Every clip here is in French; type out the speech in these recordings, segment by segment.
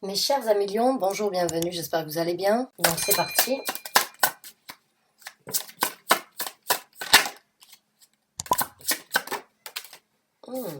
Mes chers amis lions, bonjour, bienvenue, j'espère que vous allez bien. Donc c'est parti. Hmm.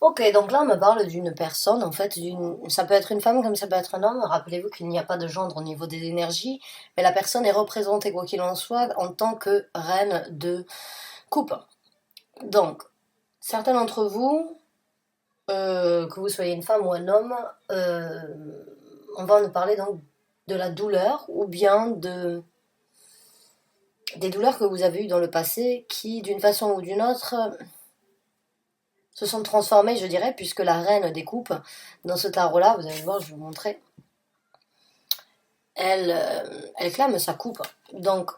Ok, donc là on me parle d'une personne, en fait, ça peut être une femme comme ça peut être un homme. Rappelez-vous qu'il n'y a pas de gendre au niveau des énergies, mais la personne est représentée, quoi qu'il en soit, en tant que reine de coupe. Donc, certains d'entre vous, que vous soyez une femme ou un homme, on va nous parler donc de la douleur ou bien des douleurs que vous avez eues dans le passé qui, d'une façon ou d'une autre, se sont transformées, je dirais, puisque la reine des coupes, dans ce tarot-là, vous allez voir, je vais vous montrer, elle clame sa coupe. Donc,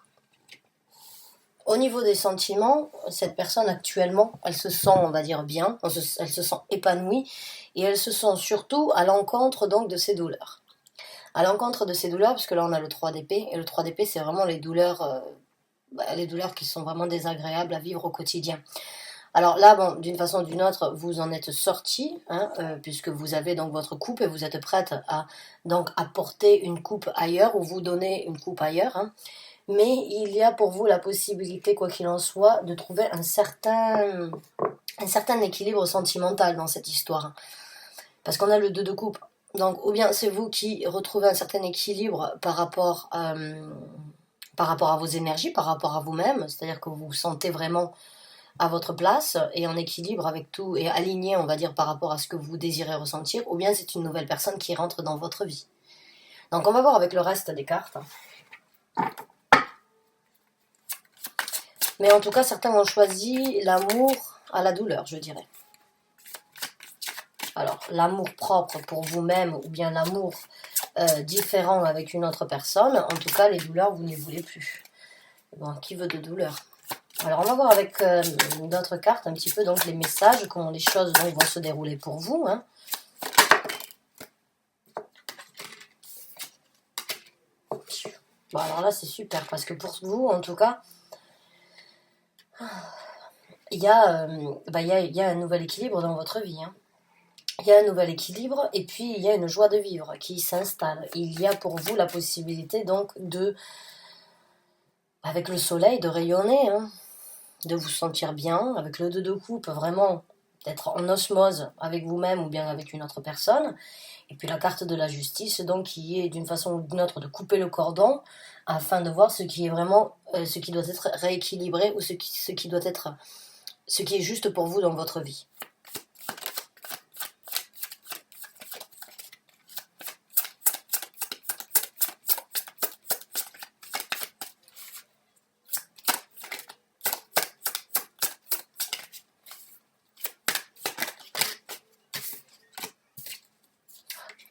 au niveau des sentiments, cette personne actuellement, elle se sent, on va dire, bien, elle se sent épanouie, et elle se sent surtout à l'encontre donc de ses douleurs. À l'encontre de ses douleurs, parce que là on a le 3 d'épée, et le 3 d'épée c'est vraiment les douleurs qui sont vraiment désagréables à vivre au quotidien. Alors là, bon, d'une façon ou d'une autre, vous en êtes sorti, hein, puisque vous avez donc votre coupe et vous êtes prête à donc apporter une coupe ailleurs ou vous donner une coupe ailleurs. Hein. Mais il y a pour vous la possibilité, quoi qu'il en soit, de trouver un certain équilibre sentimental dans cette histoire. Parce qu'on a le 2 de coupe. Donc, ou bien c'est vous qui retrouvez un certain équilibre par rapport à vos énergies, par rapport à vous-même, c'est-à-dire que vous vous sentez vraiment à votre place et en équilibre avec tout et aligné, on va dire, par rapport à ce que vous désirez ressentir, ou bien c'est une nouvelle personne qui rentre dans votre vie. Donc on va voir avec le reste des cartes. Mais en tout cas, certains ont choisi l'amour à la douleur, je dirais. Alors, l'amour propre pour vous-même ou bien l'amour différent avec une autre personne, en tout cas, les douleurs, vous ne les voulez plus. Bon, qui veut de douleur? Alors, on va voir avec d'autres cartes un petit peu donc les messages, comment les choses donc, vont se dérouler pour vous. Hein. Bon, alors là, c'est super parce que pour vous, en tout cas, il y a un nouvel équilibre dans votre vie. Hein. Il y a un nouvel équilibre et puis il y a une joie de vivre qui s'installe. Il y a pour vous la possibilité donc avec le soleil, de rayonner, hein, de vous sentir bien, avec le 2 de coupe, vraiment d'être en osmose avec vous-même ou bien avec une autre personne. Et puis la carte de la justice, donc qui est d'une façon ou d'une autre de couper le cordon afin de voir ce qui est vraiment, ce qui doit être rééquilibré ou ce qui doit être, ce qui est juste pour vous dans votre vie.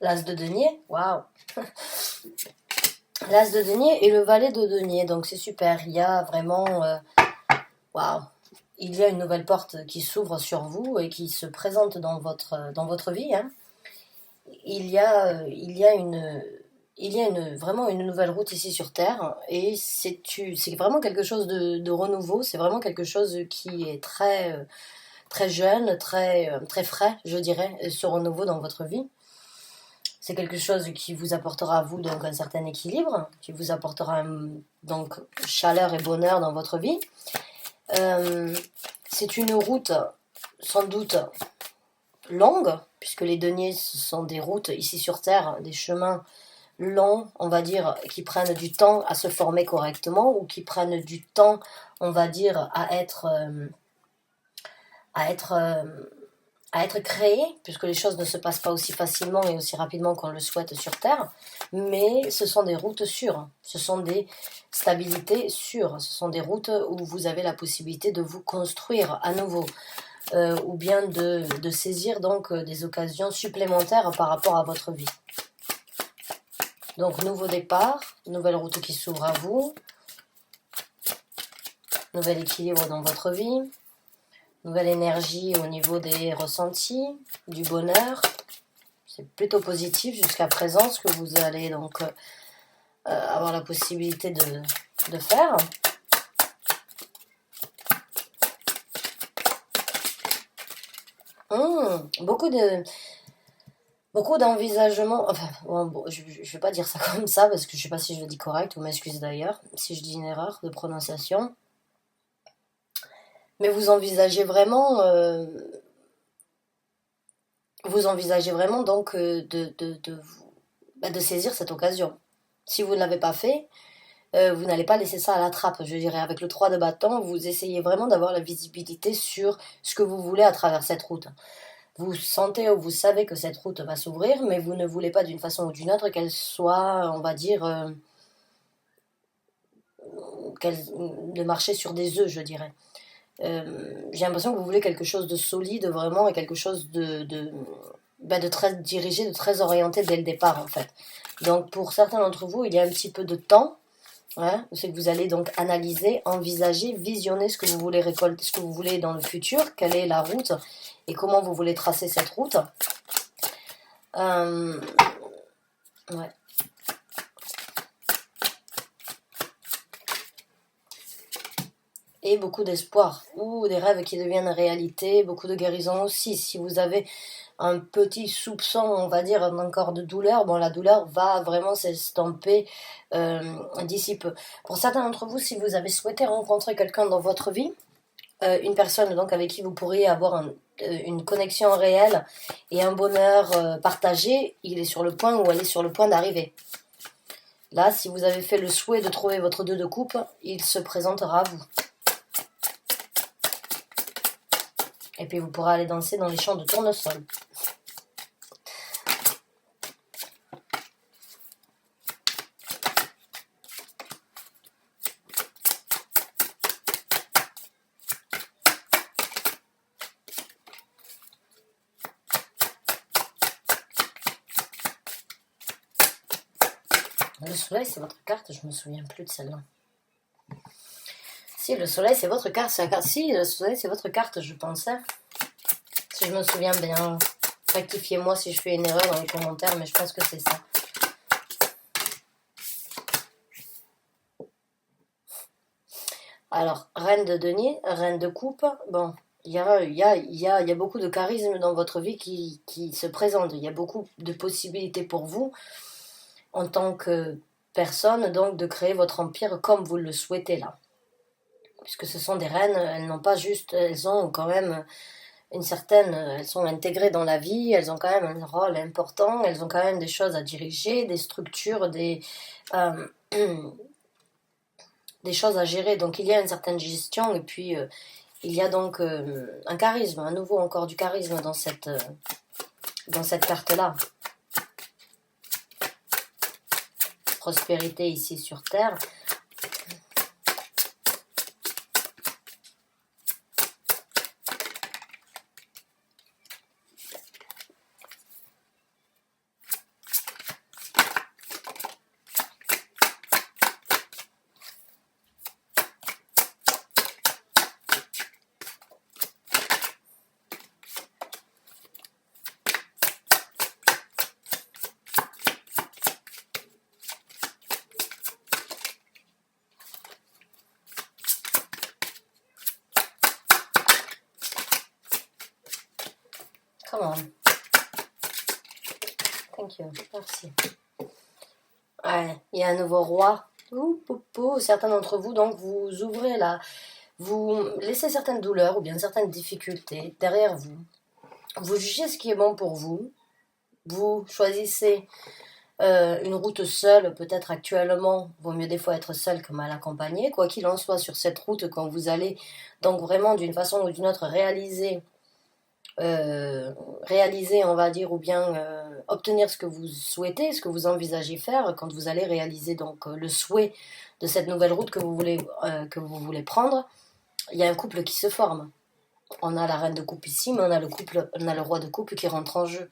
L'as de denier, waouh. L'as de denier et le valet de denier, donc c'est super. Il y a vraiment, waouh. Il y a une nouvelle porte qui s'ouvre sur vous et qui se présente dans votre vie. Hein. Il y a vraiment une nouvelle route ici sur Terre et c'est vraiment quelque chose de renouveau. C'est vraiment quelque chose qui est très, très jeune, très frais, je dirais, ce renouveau dans votre vie. C'est quelque chose qui vous apportera à vous donc un certain équilibre, qui vous apportera donc chaleur et bonheur dans votre vie. C'est une route sans doute longue, puisque les deniers ce sont des routes ici sur Terre, des chemins longs, on va dire, qui prennent du temps à se former correctement ou qui prennent du temps, on va dire, à être à être créées, puisque les choses ne se passent pas aussi facilement et aussi rapidement qu'on le souhaite sur Terre, mais ce sont des routes sûres, ce sont des stabilités sûres, ce sont des routes où vous avez la possibilité de vous construire à nouveau, ou bien de saisir donc des occasions supplémentaires par rapport à votre vie. Donc nouveau départ, nouvelle route qui s'ouvre à vous, nouvel équilibre dans votre vie, nouvelle énergie au niveau des ressentis, du bonheur. C'est plutôt positif jusqu'à présent ce que vous allez donc avoir la possibilité de faire. Beaucoup d'envisagements, enfin, bon, je ne vais pas dire ça comme ça, parce que je ne sais pas si je le dis correct, vous m'excusez d'ailleurs, si je dis une erreur de prononciation. Mais vous envisagez vraiment donc de saisir cette occasion. Si vous ne l'avez pas fait, vous n'allez pas laisser ça à la trappe, je dirais. Avec le 3 de bâton, vous essayez vraiment d'avoir la visibilité sur ce que vous voulez à travers cette route. Vous sentez ou vous savez que cette route va s'ouvrir, mais vous ne voulez pas d'une façon ou d'une autre qu'elle soit, on va dire, de marcher sur des œufs, je dirais. J'ai l'impression que vous voulez quelque chose de solide vraiment et quelque chose de très dirigé, de très orienté dès le départ en fait. Donc pour certains d'entre vous, il y a un petit peu de temps. Hein, c'est que vous allez donc analyser, envisager, visionner ce que vous voulez récolter, ce que vous voulez dans le futur, quelle est la route et comment vous voulez tracer cette route. Ouais. Et beaucoup d'espoir, ou des rêves qui deviennent réalité, beaucoup de guérison aussi. Si vous avez un petit soupçon, on va dire, encore de douleur, bon, la douleur va vraiment s'estomper d'ici peu. Pour certains d'entre vous, si vous avez souhaité rencontrer quelqu'un dans votre vie, une personne donc avec qui vous pourriez avoir une connexion réelle et un bonheur partagé, il est sur le point ou elle est sur le point d'arriver. Là, si vous avez fait le souhait de trouver votre 2 de coupe, il se présentera à vous. Et puis vous pourrez aller danser dans les champs de tournesol. Le soleil, c'est votre carte, je me souviens plus de celle-là. Si, le soleil, c'est votre carte, Si, le soleil, c'est votre carte, je pensais. Si je me souviens bien, rectifiez-moi si je fais une erreur dans les commentaires, mais je pense que c'est ça. Alors, reine de denier, reine de coupe, bon, il y a beaucoup de charisme dans votre vie qui se présente. Il y a beaucoup de possibilités pour vous, en tant que personne, donc, de créer votre empire comme vous le souhaitez là. Puisque ce sont des reines, elles n'ont pas juste, elles ont quand même elles sont intégrées dans la vie, elles ont quand même un rôle important, elles ont quand même des choses à diriger, des structures, des choses à gérer. Donc il y a une certaine gestion et puis il y a donc un charisme, à nouveau encore du charisme dans cette carte-là. Prospérité ici sur Terre. Come on. Thank you. Merci. Ouais, il y a un nouveau roi. Certains d'entre vous, donc, vous ouvrez là. Vous laissez certaines douleurs ou bien certaines difficultés derrière vous. Vous jugez ce qui est bon pour vous. Vous choisissez une route seule, peut-être actuellement, vaut mieux des fois être seul que mal accompagné. Quoi qu'il en soit, sur cette route, quand vous allez donc vraiment d'une façon ou d'une autre réaliser réaliser, on va dire, ou bien obtenir ce que vous souhaitez, ce que vous envisagez faire quand vous allez réaliser donc le souhait de cette nouvelle route que vous voulez prendre, il y a un couple qui se forme. On a la reine de coupe ici, mais on a le roi de coupe qui rentre en jeu.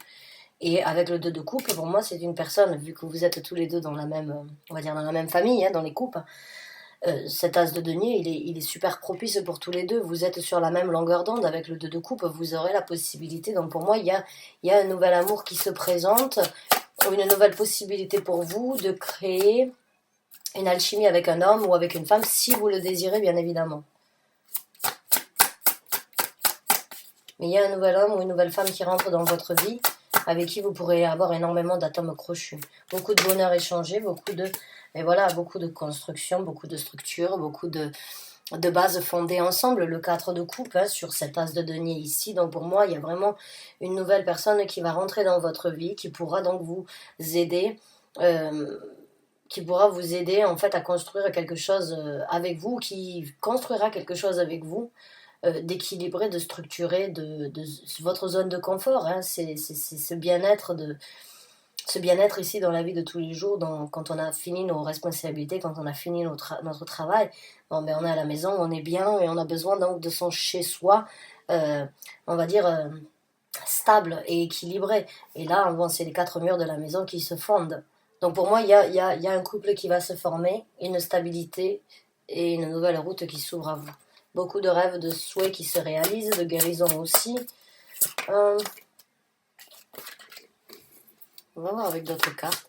Et avec le 2 de coupe, pour moi, c'est une personne, vu que vous êtes tous les deux dans la même, on va dire dans la même famille, hein, dans les coupes, cet as de denier, il est super propice pour tous les deux. Vous êtes sur la même longueur d'onde avec le 2 de coupe, vous aurez la possibilité. Donc pour moi, il y a un nouvel amour qui se présente, une nouvelle possibilité pour vous de créer une alchimie avec un homme ou avec une femme, si vous le désirez, bien évidemment. Mais il y a un nouvel homme ou une nouvelle femme qui rentre dans votre vie, avec qui vous pourrez avoir énormément d'atomes crochus. Beaucoup de bonheur échangé, beaucoup de construction, beaucoup de structure, beaucoup de bases fondées ensemble. Le 4 de coupe, hein, sur cet as de denier ici. Donc pour moi, il y a vraiment une nouvelle personne qui va rentrer dans votre vie, qui pourra donc vous aider, en fait à construire quelque chose avec vous, qui construira quelque chose avec vous, d'équilibrer, de structurer de votre zone de confort. Hein. C'est ce bien-être ici dans la vie de tous les jours, quand on a fini nos responsabilités, quand on a fini notre travail, bon, ben, on est à la maison, on est bien et on a besoin donc de son chez-soi, on va dire, stable et équilibré. Et là, bon, c'est les 4 murs de la maison qui se fondent. Donc pour moi, il y a un couple qui va se former, une stabilité et une nouvelle route qui s'ouvre à vous. Beaucoup de rêves, de souhaits qui se réalisent, de guérison aussi. On va voir avec d'autres cartes.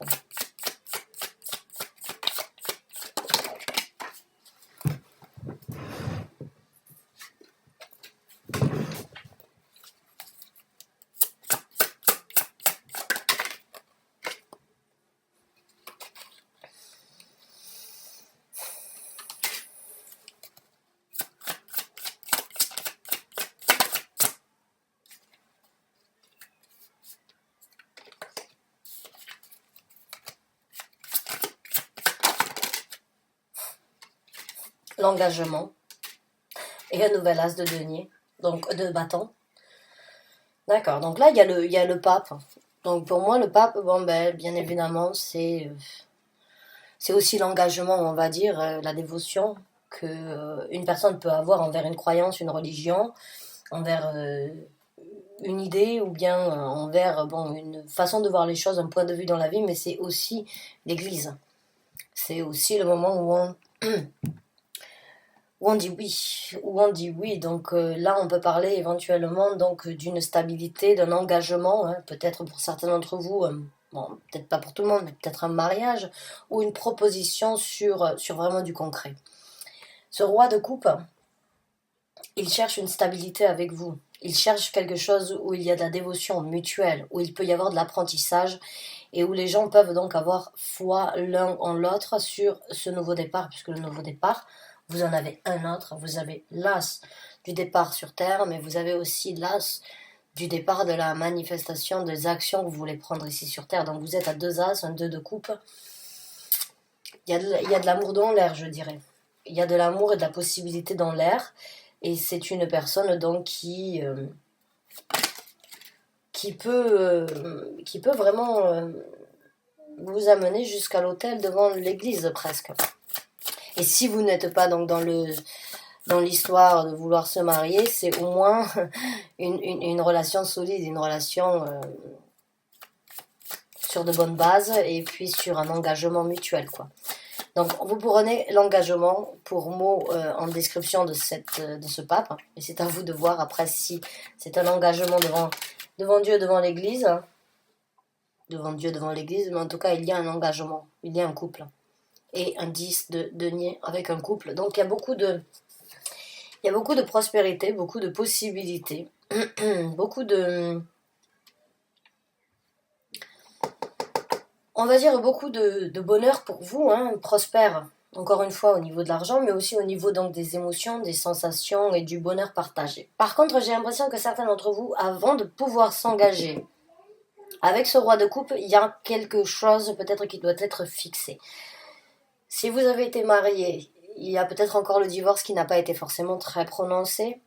L'engagement et un nouvel as de denier, donc de bâton. D'accord, donc là il y a le pape. Donc pour moi le pape, bon ben bien évidemment c'est aussi l'engagement, on va dire, la dévotion que une personne peut avoir envers une croyance, une religion, envers une idée ou bien envers bon une façon de voir les choses, un point de vue dans la vie, mais c'est aussi l'Église. C'est aussi le moment où on dit oui, Donc là, on peut parler éventuellement donc d'une stabilité, d'un engagement, hein, peut-être pour certains d'entre vous, bon, peut-être pas pour tout le monde, mais peut-être un mariage ou une proposition sur vraiment du concret. Ce roi de coupe, il cherche une stabilité avec vous. Il cherche quelque chose où il y a de la dévotion mutuelle, où il peut y avoir de l'apprentissage et où les gens peuvent donc avoir foi l'un en l'autre sur ce nouveau départ, puisque le nouveau départ, vous en avez un autre, vous avez l'as du départ sur Terre, mais vous avez aussi l'as du départ de la manifestation des actions que vous voulez prendre ici sur Terre. Donc vous êtes à 2 as, un 2 de coupe. Il y a de l'amour dans l'air, je dirais. Il y a de l'amour et de la possibilité dans l'air. Et c'est une personne donc qui peut vraiment vous amener jusqu'à l'autel devant l'église presque. Et si vous n'êtes pas donc dans l'histoire de vouloir se marier, c'est au moins une relation solide, une relation sur de bonnes bases et puis sur un engagement mutuel, quoi. Donc vous prenez l'engagement pour mot en description de ce pape, et c'est à vous de voir après si c'est un engagement devant Dieu, devant l'Église, mais en tout cas il y a un engagement, il y a un couple et un 10 de denier avec un couple. Donc il y a beaucoup de prospérité, beaucoup de possibilités, beaucoup de, on va dire beaucoup de bonheur pour vous, hein, prospère. Encore une fois au niveau de l'argent, mais aussi au niveau donc des émotions, des sensations et du bonheur partagé. Par contre, j'ai l'impression que certains d'entre vous, avant de pouvoir s'engager avec ce roi de coupe, il y a quelque chose peut-être qui doit être fixé. Si vous avez été marié, il y a peut-être encore le divorce qui n'a pas été forcément très prononcé.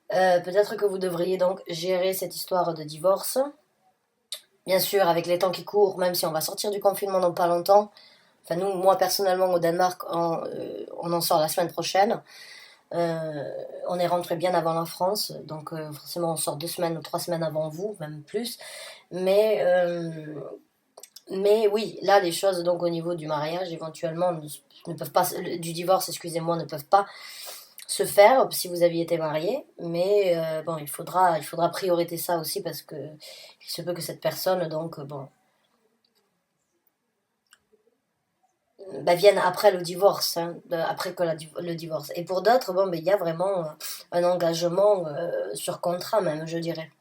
Peut-être que vous devriez donc gérer cette histoire de divorce. Bien sûr, avec les temps qui courent, même si on va sortir du confinement dans pas longtemps. Enfin, nous, moi personnellement, au Danemark, on en sort la semaine prochaine. On est rentré bien avant la France, donc forcément on sort 2 semaines ou 3 semaines avant vous, même plus. Mais, mais oui, là les choses donc au niveau du mariage éventuellement ne peuvent pas, du divorce, excusez-moi, ne peuvent pas se faire si vous aviez été marié. Mais bon, il faudra prioriter ça aussi parce que il se peut que cette personne donc bon bah, viennent après le divorce, hein, après que le divorce. Et pour d'autres, bon, ben, il y a vraiment un engagement sur contrat même, je dirais.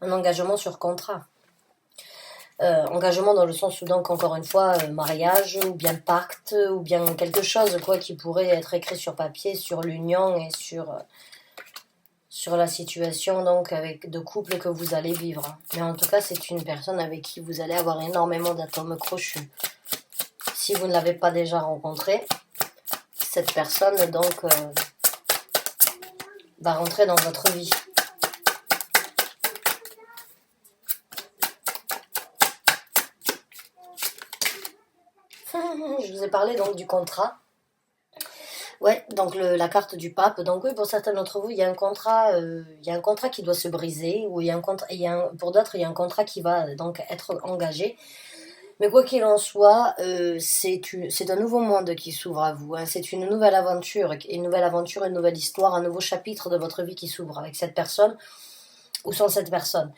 Un engagement sur contrat. Engagement dans le sens où donc encore une fois mariage ou bien pacte ou bien quelque chose quoi qui pourrait être écrit sur papier sur l'union et sur la situation donc avec de couple que vous allez vivre. Mais en tout cas c'est une personne avec qui vous allez avoir énormément d'atomes crochus. Si vous ne l'avez pas déjà rencontré, cette personne donc va rentrer dans votre vie. Je vous ai parlé donc du contrat. Ouais, donc la carte du pape. Donc oui, pour certains d'entre vous, il y a un contrat qui doit se briser, ou il y a un contrat, pour d'autres, il y a un contrat qui va donc être engagé. Mais quoi qu'il en soit, c'est un nouveau monde qui s'ouvre à vous, hein. C'est une nouvelle aventure, une nouvelle histoire, un nouveau chapitre de votre vie qui s'ouvre avec cette personne ou sans cette personne.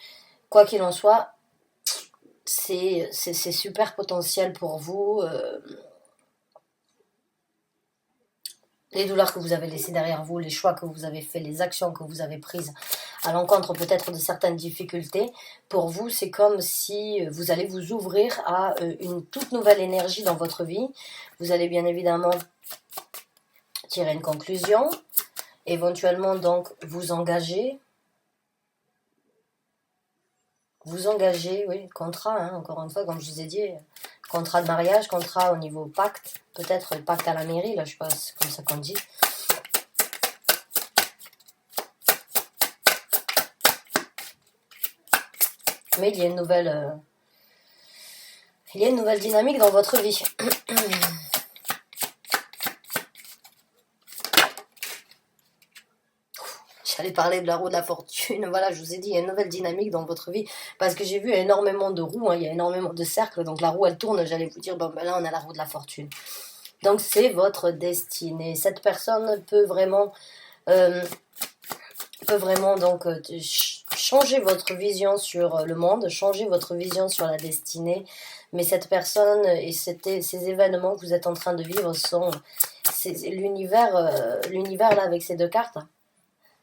Quoi qu'il en soit, c'est super potentiel pour vous. Les douleurs que vous avez laissées derrière vous, les choix que vous avez faits, les actions que vous avez prises à l'encontre peut-être de certaines difficultés, pour vous, c'est comme si vous allez vous ouvrir à une toute nouvelle énergie dans votre vie. Vous allez bien évidemment tirer une conclusion, éventuellement donc vous engager, oui, contrat, hein, encore une fois, comme je vous ai dit, contrat de mariage, contrat au niveau pacte, peut-être pacte à la mairie, là, je sais pas, c'est comme ça qu'on dit. Mais il y a une nouvelle dynamique dans votre vie. J'allais parler de la roue de la fortune. Voilà, je vous ai dit, il y a une nouvelle dynamique dans votre vie. Parce que j'ai vu énormément de roues, hein, il y a énormément de cercles. Donc la roue, elle tourne. J'allais vous dire, bon, ben là, on a la roue de la fortune. Donc c'est votre destinée. Cette personne euh, peut vraiment donc changer votre vision sur le monde, changer votre vision sur la destinée. Mais cette personne et ces événements que vous êtes en train de vivre sont l'univers là avec ces deux cartes.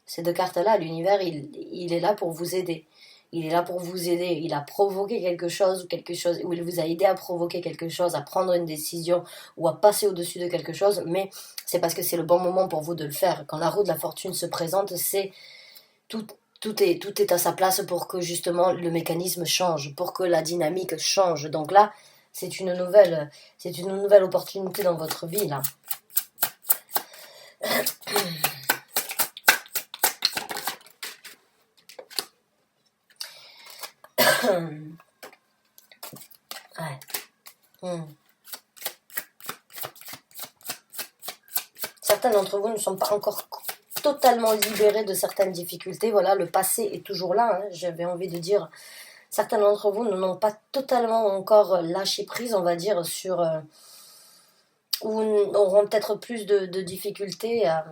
Ces deux cartes-là, l'univers, il est là pour vous aider. Il est là pour vous aider. Il a provoqué quelque chose, ou il vous a aidé à provoquer quelque chose, à prendre une décision, ou à passer au-dessus de quelque chose, mais c'est parce que c'est le bon moment pour vous de le faire. Quand la roue de la fortune se présente, c'est tout, tout est à sa place pour que justement le mécanisme change, pour que la dynamique change. Donc là, c'est une nouvelle opportunité dans votre vie, là. Ouais. Certains d'entre vous ne sont pas encore totalement libérés de certaines difficultés. Voilà, le passé est toujours là, hein, j'avais envie de dire. Certains d'entre vous n'ont pas totalement encore lâché prise, on va dire, ou auront peut-être plus de difficultés à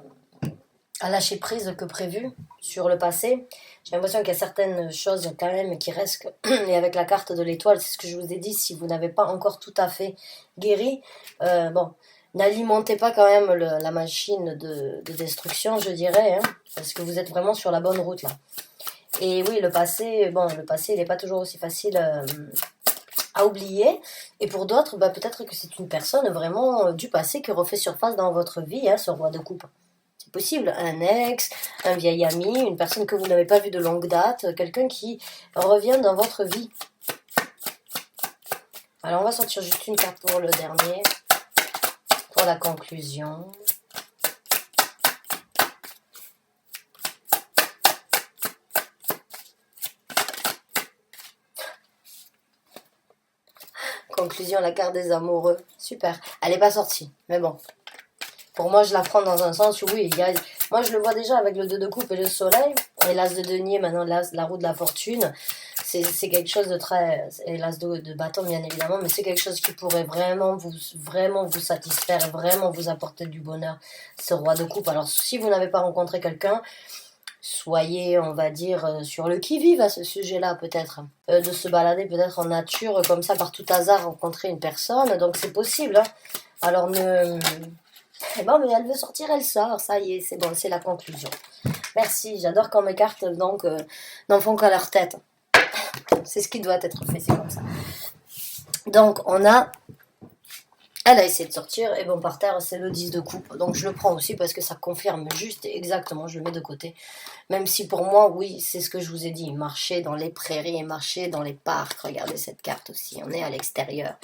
lâcher prise que prévu sur le passé. J'ai l'impression qu'il y a certaines choses quand même qui restent. Et avec la carte de l'étoile, c'est ce que je vous ai dit, si vous n'avez pas encore tout à fait guéri, bon, n'alimentez pas quand même la machine de destruction, je dirais, hein, parce que vous êtes vraiment sur la bonne route là. Et oui, le passé, il n'est pas toujours aussi facile à oublier. Et pour d'autres, bah, peut-être que c'est une personne vraiment du passé qui refait surface dans votre vie, hein, ce roi de coupe. C'est possible, un ex, un vieil ami, une personne que vous n'avez pas vue de longue date, quelqu'un qui revient dans votre vie. Alors on va sortir juste une carte pour le dernier, pour la conclusion. conclusion, la carte des amoureux. Super. Elle n'est pas sortie, mais bon. Pour moi, je la prends dans un sens où oui, moi je le vois déjà avec le 2 de coupe et le soleil, et l'as de denier, maintenant la roue de la fortune, c'est quelque chose de très... Et l'as de bâton, bien évidemment, mais c'est quelque chose qui pourrait vraiment vous satisfaire, vraiment vous apporter du bonheur, ce roi de coupe. Alors, si vous n'avez pas rencontré quelqu'un, soyez, on va dire, sur le qui-vive à ce sujet-là, peut-être. De se balader peut-être en nature, comme ça, par tout hasard, rencontrer une personne, donc c'est possible, hein. Alors, Eh bon, mais elle veut sortir, elle sort. Ça y est, c'est bon, c'est la conclusion. Merci, j'adore quand mes cartes donc n'en font qu'à leur tête. C'est ce qui doit être fait, c'est comme ça. Donc, elle a essayé de sortir, et bon, par terre, c'est le 10 de coupe. Donc, je le prends aussi parce que ça confirme juste exactement, je le mets de côté. Même si pour moi, oui, c'est ce que je vous ai dit, marcher dans les prairies et marcher dans les parcs. Regardez cette carte aussi, on est à l'extérieur.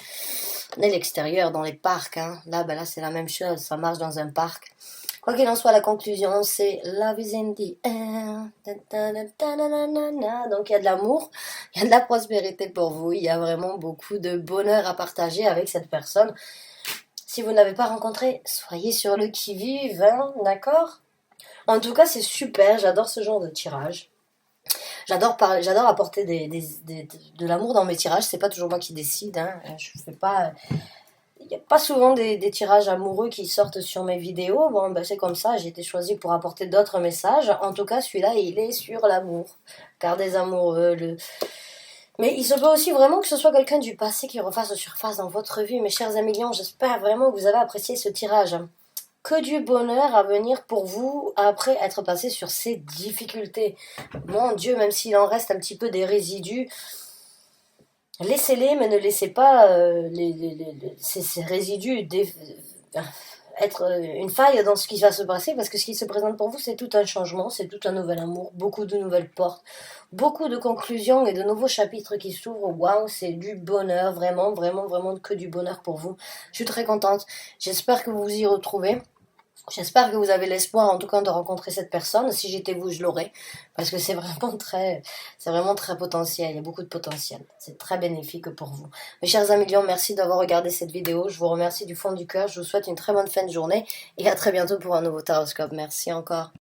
On est à l'extérieur, dans les parcs. Hein. Là, ben là c'est la même chose, ça marche dans un parc. Quoi qu'il en soit, la conclusion, c'est Love is in the air. Donc, il y a de l'amour, il y a de la prospérité pour vous. Il y a vraiment beaucoup de bonheur à partager avec cette personne. Si vous ne l'avez pas rencontré, soyez sur le qui-vive, hein, d'accord? En tout cas, c'est super, j'adore ce genre de tirage. J'adore apporter de l'amour dans mes tirages, c'est pas toujours moi qui décide, hein. Je fais pas... Il n'y a pas souvent des tirages amoureux qui sortent sur mes vidéos. Bon, ben c'est comme ça, j'ai été choisie pour apporter d'autres messages. En tout cas, celui-là, il est sur l'amour. Car des amoureux, Mais il se peut aussi vraiment que ce soit quelqu'un du passé qui refasse surface dans votre vie. Mes chers amis lions, j'espère vraiment que vous avez apprécié ce tirage. Que du bonheur à venir pour vous après être passé sur ces difficultés. Mon Dieu, même s'il en reste un petit peu des résidus, laissez-les, mais ne laissez pas ces résidus être une faille dans ce qui va se passer, parce que ce qui se présente pour vous, c'est tout un changement, c'est tout un nouvel amour, beaucoup de nouvelles portes, beaucoup de conclusions et de nouveaux chapitres qui s'ouvrent. Waouh, c'est du bonheur, vraiment, vraiment, vraiment que du bonheur pour vous. Je suis très contente. J'espère que vous vous y retrouvez. J'espère que vous avez l'espoir, en tout cas, de rencontrer cette personne. Si j'étais vous, je l'aurais. Parce que c'est vraiment très potentiel. Il y a beaucoup de potentiel. C'est très bénéfique pour vous. Mes chers amis lions, merci d'avoir regardé cette vidéo. Je vous remercie du fond du cœur. Je vous souhaite une très bonne fin de journée. Et à très bientôt pour un nouveau Taroscope. Merci encore.